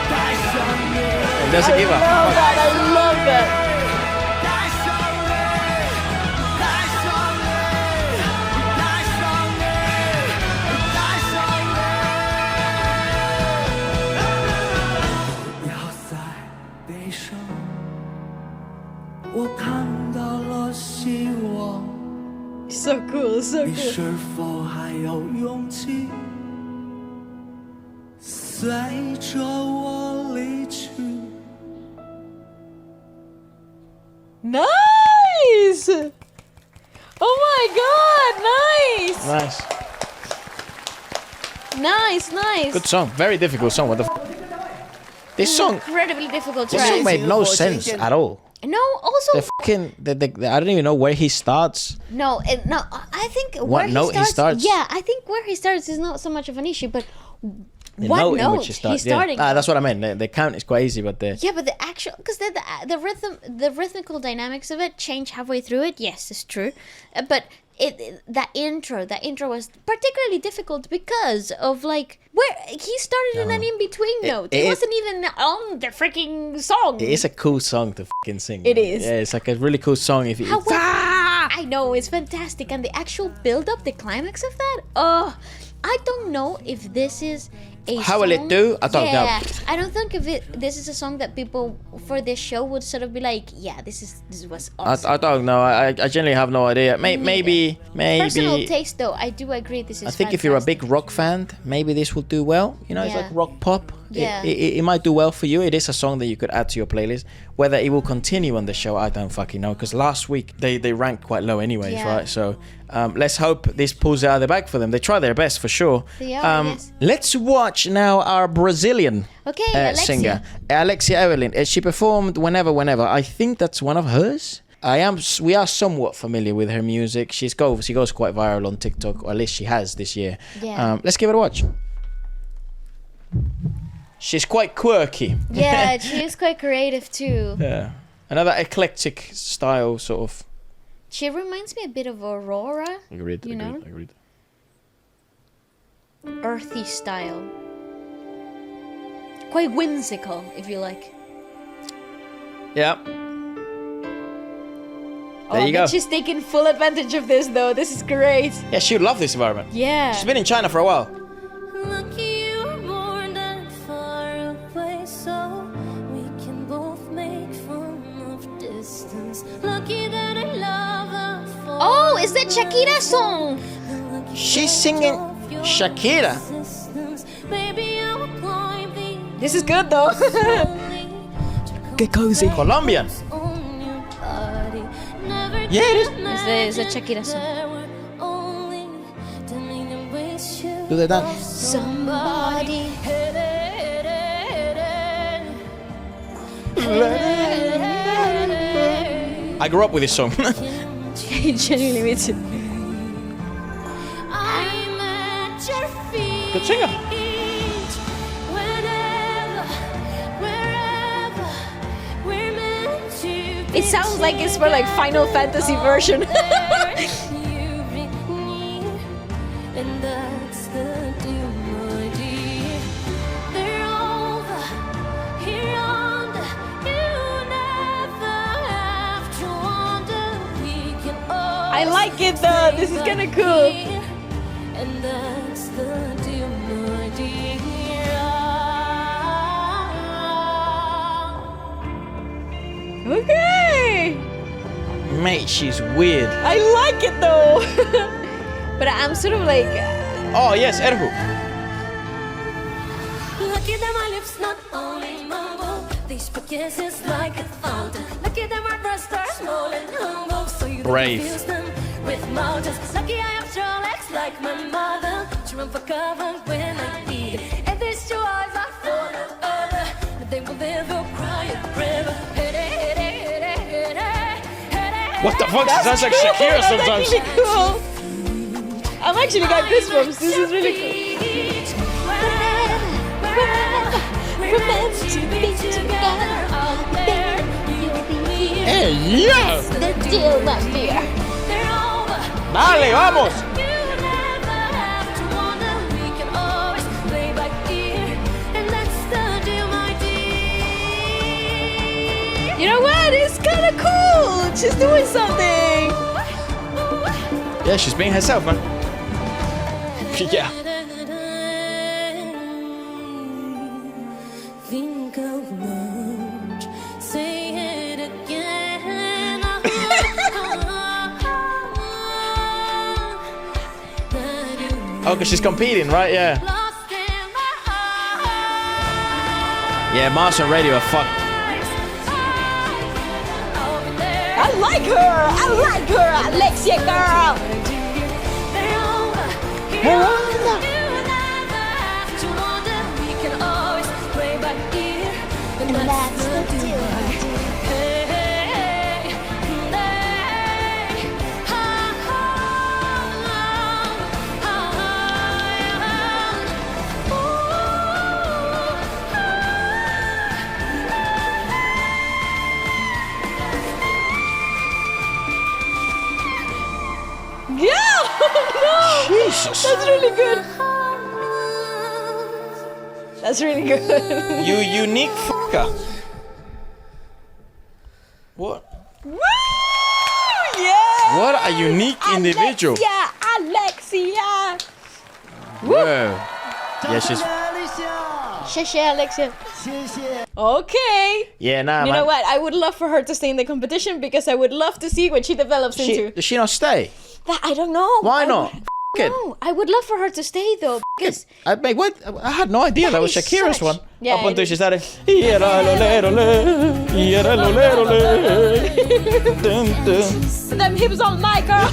带上你。 It doesn't give I up. love that. I love that. 带上你，带上你，带上你，带上你。不要再悲伤，我看到了希望。 So cool, so 你 cool. 是否还有勇气随着我离去？ Nice! Oh my god, nice! Nice. Nice, nice. Good song. Very difficult song. What the This song, Incredibly difficult this song track. made no sense at all. No, also The fucking, I don't even know where he starts. no. I think What where note he starts? Yeah, I think where he starts is not so much of an issue, but The what note note in which he starts. he's starting. Yeah. That's what I meant. The count is quite easy, but the Yeah, but the actual, because the rhythmical dynamics of it change halfway through it. Yes, it's true, but that intro was particularly difficult because of like where he started in an in between note. It wasn't even on the freaking song. it is a cool song to fucking sing. It man. is. Yeah, it's like a really cool song. If you, However, I know it's fantastic, and the actual build up, the climax of that. Oh, I don't know if this is a How will it song- do? I don't know. Yeah, I don't think if this is a song that people for this show would sort of be like, yeah, this was awesome. I don't know. I genuinely have no idea. Maybe. Personal taste, though, I do agree this is. I think if you're a big rock fan, maybe this will do well. You know, it's Yeah. like rock pop. Yeah. It might do well for you. It is a song that you could add to your playlist. Whether it will continue on the show, I don't fucking know. Because last week they ranked quite low anyways, Yeah. right? So let's hope this pulls it out of the bag for them. They try their best for sure. They are, yes. Let's watch now our Brazilian Okay, Alexia. singer, Alexia Evelyn. She performed Whenever. I think that's one of hers. We are somewhat familiar with her music. She goes quite viral on TikTok, or at least she has this year. Yeah. Let's give it a watch. She's quite quirky. Yeah, she is quite creative too. Yeah. Another eclectic style, sort of. She reminds me a bit of Aurora. Agreed. You know? Agreed. Earthy style. Quite whimsical, if you like. Yeah. There you go. She's taking full advantage of this, though. This is great. Yeah, she would love this environment. Yeah. She's been in China for a while. Lucky you were born that far away, so we can both make fun of distance. Lucky that I love her for Oh, is that Shakira song? She's singing Shakira. Baby, I will climb the This is good, though. Get cozy. Colombian. on your body. Never Yeah, it is. It's a Shakira song. there were only turning and waste you. Do they dance? Somebody. I grew up with this song. Genuinely, me too. I'm at your feet. Good singer. Whenever, wherever we're meant to be. It sounds like it's for like Final Fantasy version. You bring near, and that's the deal, my dear. They're over here on the like it though. This is kind of cool. And that's the deal, my dear. Okay. Mate, she's weird. I like it though. But I'm sort of like. Oh yes, Erhu. Lucky that my lips not only mumble, they speak kisses like a fountain. Lucky that my breasts are small and humble, so you Brave. confuse them with mountains. Lucky I have strong legs like my mother, to run for cover when I need it. And these two eyes are full of other, but they will never cry a river. What the fuck? She sounds like Shakira sometimes. That's really cool. I'm actually got goosebumps. This is really cool. Hey, yeah. The deal, my dear. Dale, vamos. You know what? It's kind of cool. She's doing something. Yeah, she's being herself, man. Yeah. Think of much, say it again. Oh, because she's competing, right? Yeah. Yeah, Mars and Radio are fucked. I like her, Alexia girl. And that's the deal. Yeah! No! Jesus. That's really good. That's really good. You unique fucker. What? Woo! Yeah! What a unique individual. Alexia! Whoa. Yeah, she's. Shasha, Alexia. Okay. Yeah, nah, You man. know what? I would love for her to stay in the competition because I would love to see what she develops into. Does she not stay? That, I don't know. Why not? It. No, I would love for her to stay though because Mate, what? I had no idea that was is Shakira's such- one. Yeah, Up until it she started. them hips on my girl.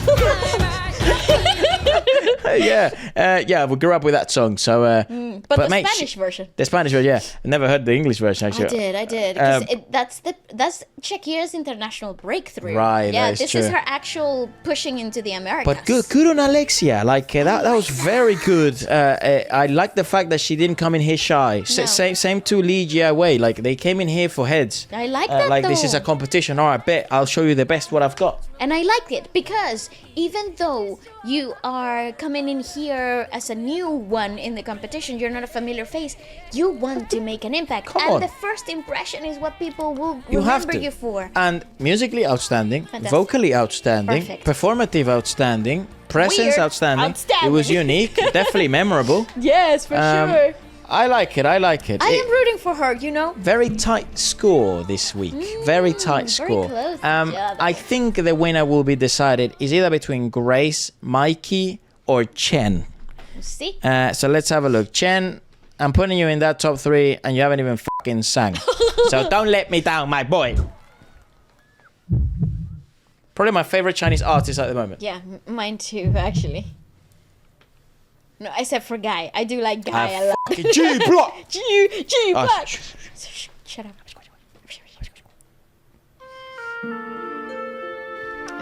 Yeah, we grew up with that song. So, But the mate, Spanish version. the Spanish version, yeah. I never heard the English version actually. I did. 'Cause that's Shakira's international breakthrough. Right, Yeah, that is this true. is her actual pushing into the Americas. But good on Alexia. Like that was very good. I like the fact that she didn't come in here shy. No. Same to Lee Jia Wei. Like they came in here for heads. I like that Like this is a though. competition. All right, bet I'll show you the best what I've got. And I like it because even though you are coming in here as a new one in the competition, you're not a familiar face, you want to make an impact. Come and on. the first impression is what people will You have remember to. you for. And musically outstanding, Fantastic. vocally outstanding, Perfect. performative outstanding, presence Weird, outstanding. outstanding. It was unique, definitely memorable. Yes, for sure. I like it. I am rooting for her, you know. Very tight score this week. Very tight very score. close. I think the winner will be decided is either between Grace, Mikey, or Chen. See? So let's have a look. Chen, I'm putting you in that top 3 and you haven't even fucking sang. So don't let me down, my boy. Probably my favorite Chinese artist at the moment. Yeah, mine too, actually. No, except for Guy. I do like Guy a lot. G block. G Oh, block. sh- Shut up.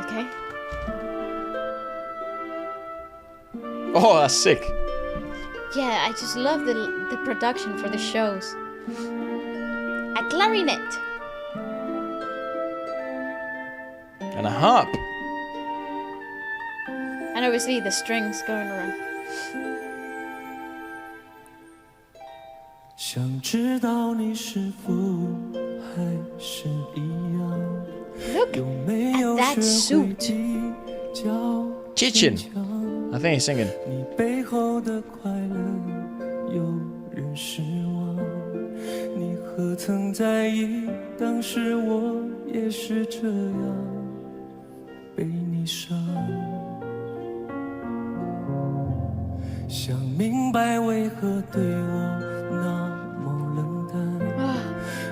Okay. Oh, that's sick. Yeah, I just love the production for the shows. A clarinet. And a harp. And obviously the strings going around. 想知道你是否还是一样， Look 有没有 at that 学会 suit. 记 Chichin. I think he's singing. 你背后的快乐有人失望，你何曾在意？当时我也是这样被你伤。想明白为何对我那么冷淡。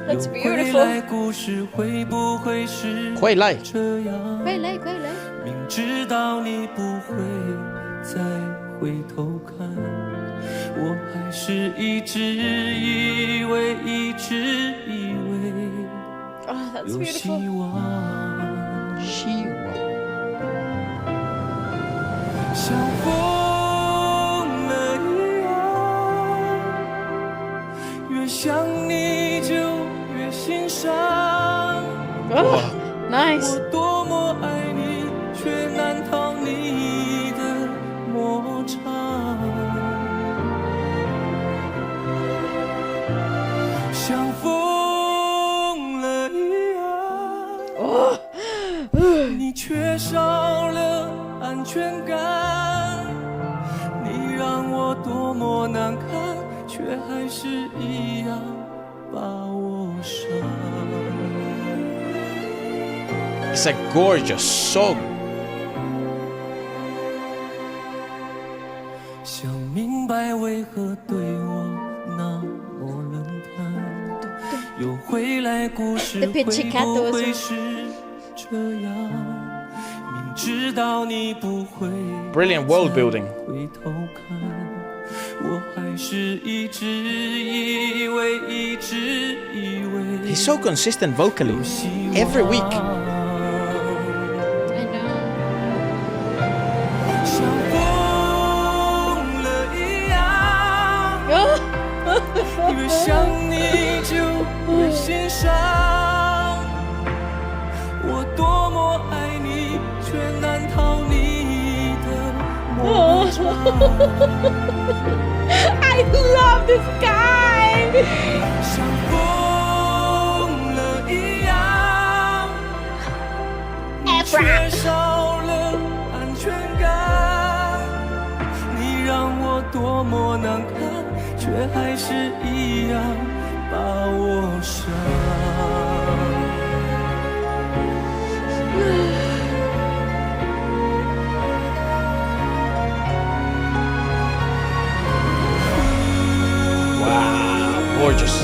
That's 有 beautiful. 回来故事会不会是回来这样？快来快来。明知道你不会再回头看，我还是一直以为Oh, that's 有希 beautiful. 望，希望。像疯了一样，越想你就越心伤。Oh, nice. 我多么爱你，却难逃你的魔掌。像疯了一样，你缺少了安全感。你让我多么难堪，却还是一样把我伤。It's a gorgeous song. 想明白为何对我那么冷淡，又回来故事 The 会 pizzicato 不 was 会是这样？明知道你不会 Brilliant world building. 回头看，我还是一直以为 He's so consistent vocally. 有希望 Every week. I know. 像疯了一样。 Oh. 越想你就越心伤，我多么爱你，却难逃你的魔掌。I love this guy. 像疯了一样，你缺少了安全感，你让我多么难堪，却还是一样把我伤。Wow, gorgeous.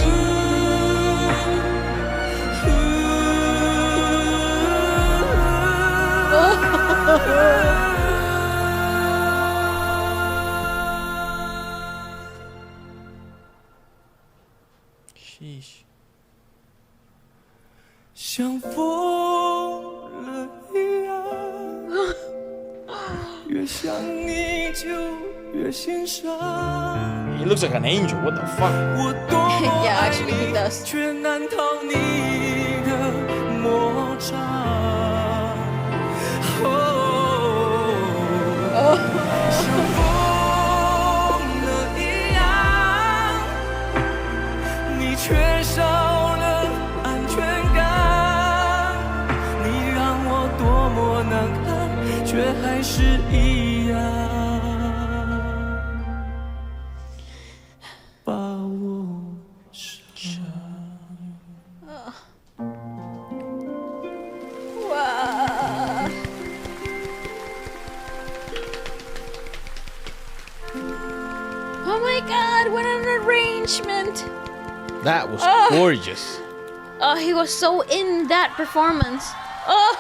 Sheesh. 像疯了一样，越想你就越心伤。 He looks like an angel. What the fuck? 我多么 Yeah, 爱 actually he 你 does. 却难逃你的魔掌。像疯了一样，你缺少了安全感，你让我多么难堪，却还是一样把我伤。 Wow. Oh my god, what an arrangement. That was gorgeous. Oh, he was so in that performance. Oh,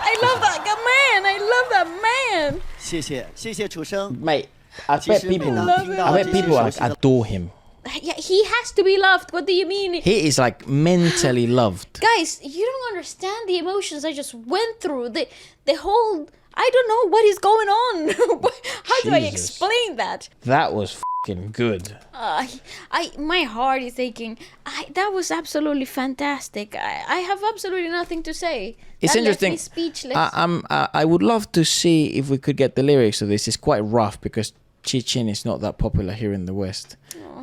I love that man. I love that man. 谢谢楚生。 Mate, I bet people, I bet people like adore him. Yeah, he has to be loved. What do you mean? He is like mentally loved. Guys, you don't understand the emotions I just went through. The whole, I don't know what is going on. How do I Jesus. explain that? That was fucking good. My heart is aching. That was absolutely fantastic. I have absolutely nothing to say. It's That left interesting. me speechless. I would love to see if we could get the lyrics of this. It's quite rough because Chichin is not that popular here in the West.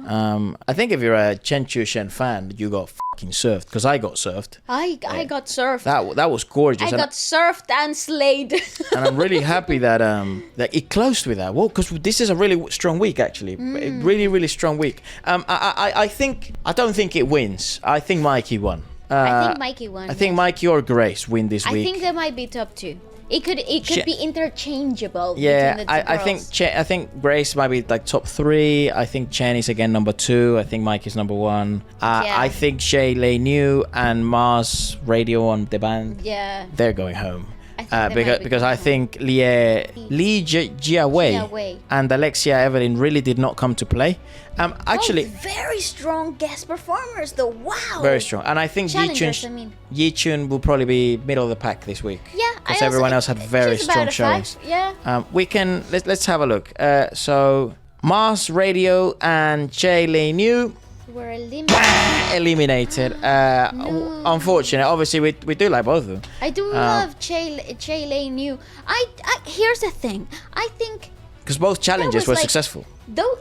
I think if you're a Chen Chu Shen fan, you got fucking served because I got served. I got served. That was gorgeous. I got surfed and slayed. And I'm really happy that it closed with that. Well, because this is a really strong week actually. Really, really strong week. I don't think it wins. I think Mikey won. I think Mikey won. I think Mikey or Grace win this week. I think they might be top 2. It could be interchangeable. Yeah, between the two I think Grace might be like top 3. I think Chen is again number 2. I think Mike is number 1. I think Shay Lei New and Mars Radio on the band. Yeah. They're going home. I think Because I think Li Jiawei and Alexia Evelyn really did not come to play. Actually, very strong guest performers though. Wow. Very strong. And I think Yi Chun will probably be middle of the pack this week. Yeah, because everyone else had very strong showings. Yeah. We can let's have a look. So Mars Radio and Jay Lee New were eliminated. Unfortunate. Obviously, we do like both of them. I do love Che Lei New. Here's the thing. I think because both challenges were successful. Though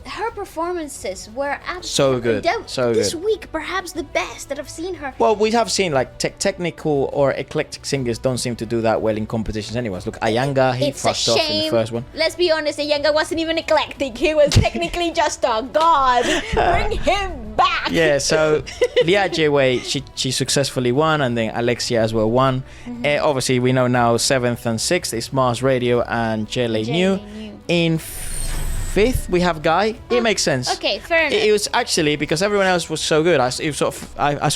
her performances were So absolutely good. This week, perhaps the best that I've seen her. Well, we have seen like technical or eclectic singers don't seem to do that well in competitions anyways. Look, Ayanga, he fucked off in the first one. Let's be honest, Ayanga wasn't even eclectic. He was technically just a god. Bring him back. Yeah, so Lia Jiawei, she successfully won, and then Alexia as well won. Obviously, we know now 7th and 6th is Mars Radio and Jelly New. In 5th, we have Guy. It makes sense. Okay, fair enough. It was actually because everyone else was so good. I sort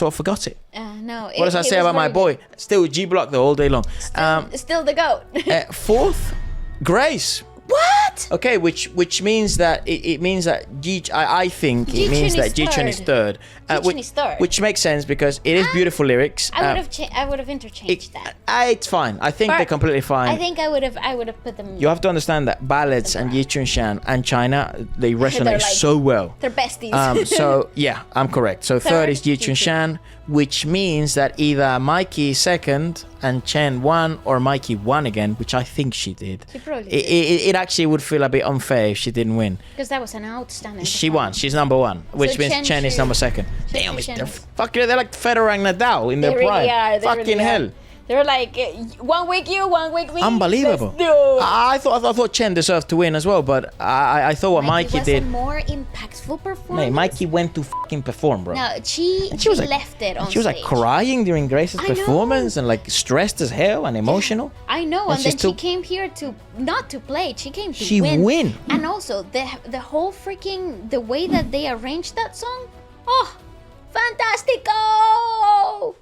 of forgot it. No. What does I say about my boy? Still G Block though all day long. Still the goat. 4th, Grace. What? Okay, which means that it means that I think it means that Ji-chun is third. Which makes sense because it is beautiful lyrics. I would have interchanged that. It's fine. I think they're completely fine. I think I would have put them. You have to understand that ballads and Yi-chun Shan and China, they resonate so well. They're besties. So yeah, I'm correct. So third is Yi-chun Shan, which means that either Mikey is second and Chen won, or Mikey won again, which I think she did. She probably did. It actually would feel a bit unfair if she didn't win. Because that was an outstanding. She won. She's number 1, which means Chen is number 2nd. Damn, they're like Federer and Nadal in their prime. Really fucking hell. They're like 1 week you, 1 week me. Unbelievable. I thought Chen deserved to win as well, but I thought what Mikey did. Was a more impactful performance. Mate, Mikey went to fucking perform, bro. No, she left it on stage. She was like crying during Grace's performance and like stressed as hell and emotional. I know, and then she came here to not to play. She came to win. And also the whole freaking the way that they arranged that song. Oh, fantastico!